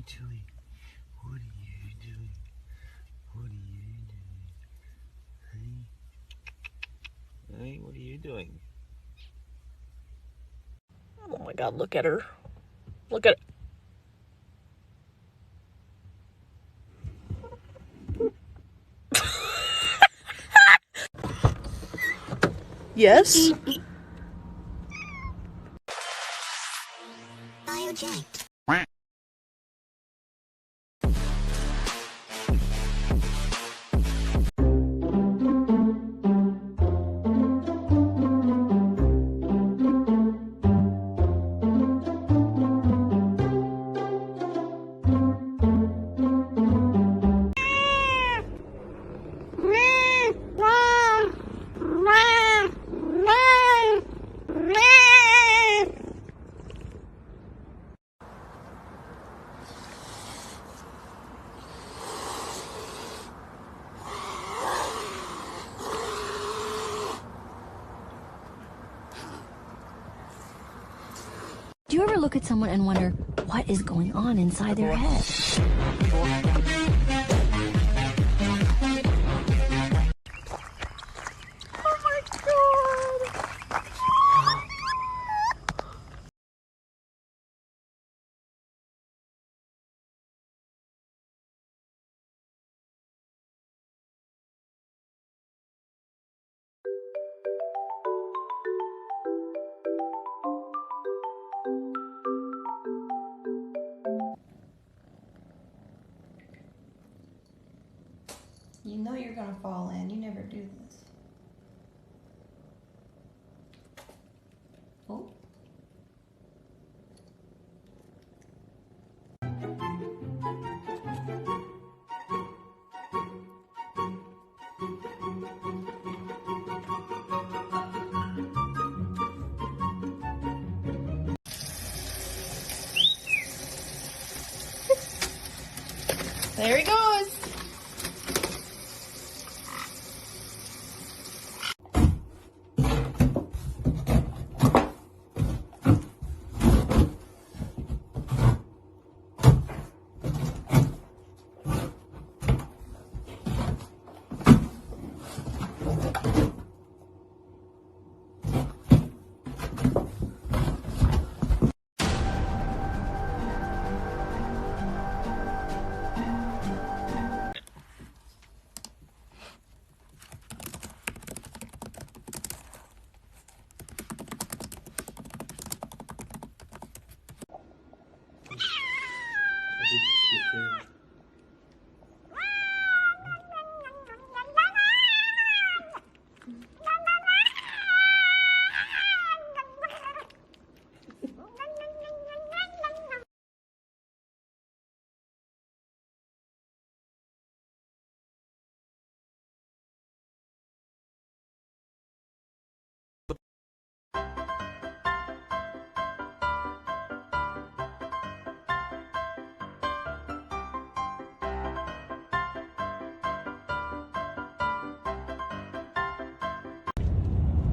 you doing? What are you doing? What are you doing? Hey? Hey, what are you doing? Oh my God, look at her. Look at Yes? Do you ever look at someone and wonder what is going on inside their head? You know you're gonna fall in. You never do this. Oh. There he goes.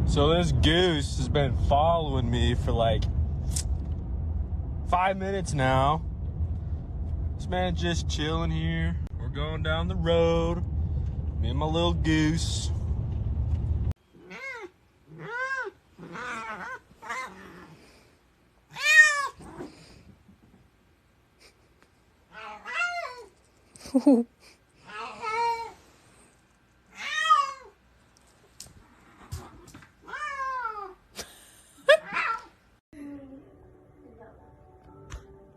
So this goose has been following me for like 5 minutes now. This man's just chilling here. We're going down the road. Me and my little goose.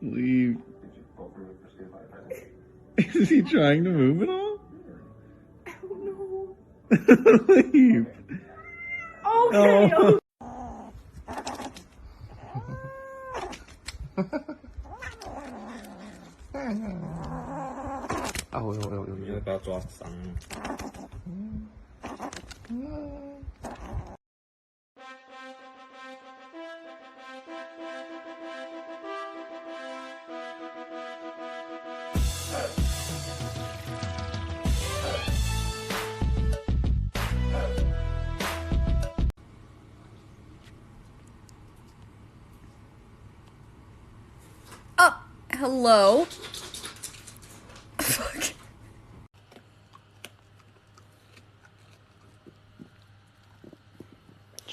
Leave. Is he trying to move at all? I don't know. Leave. Okay. Oh. Hello?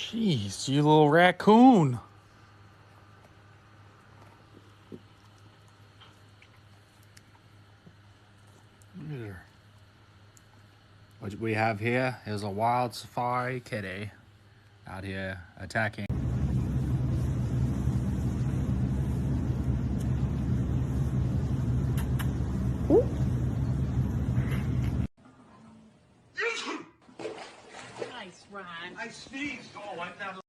Jeez, you little raccoon. Look at her. What we have here is a wild safari kitty out here attacking. Nice, Ryan. I sneezed. Oh, I found.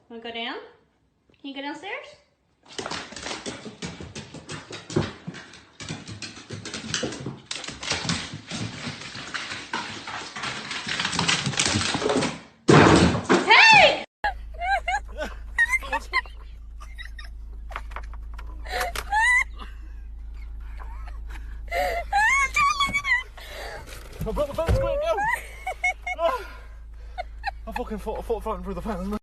Wanna go down? Can you go downstairs? Hey! I broke the fence, quick, go! Oh, I fucking fought fighting through the fence.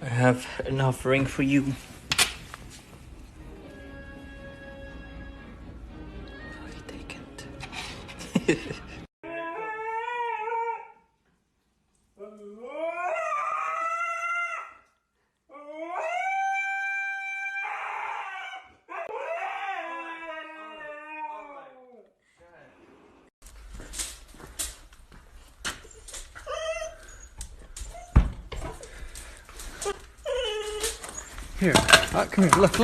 I have an offering for you. Take it. Here, come here, look.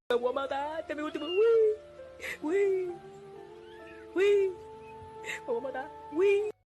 One more time, tell me what to do. Wee.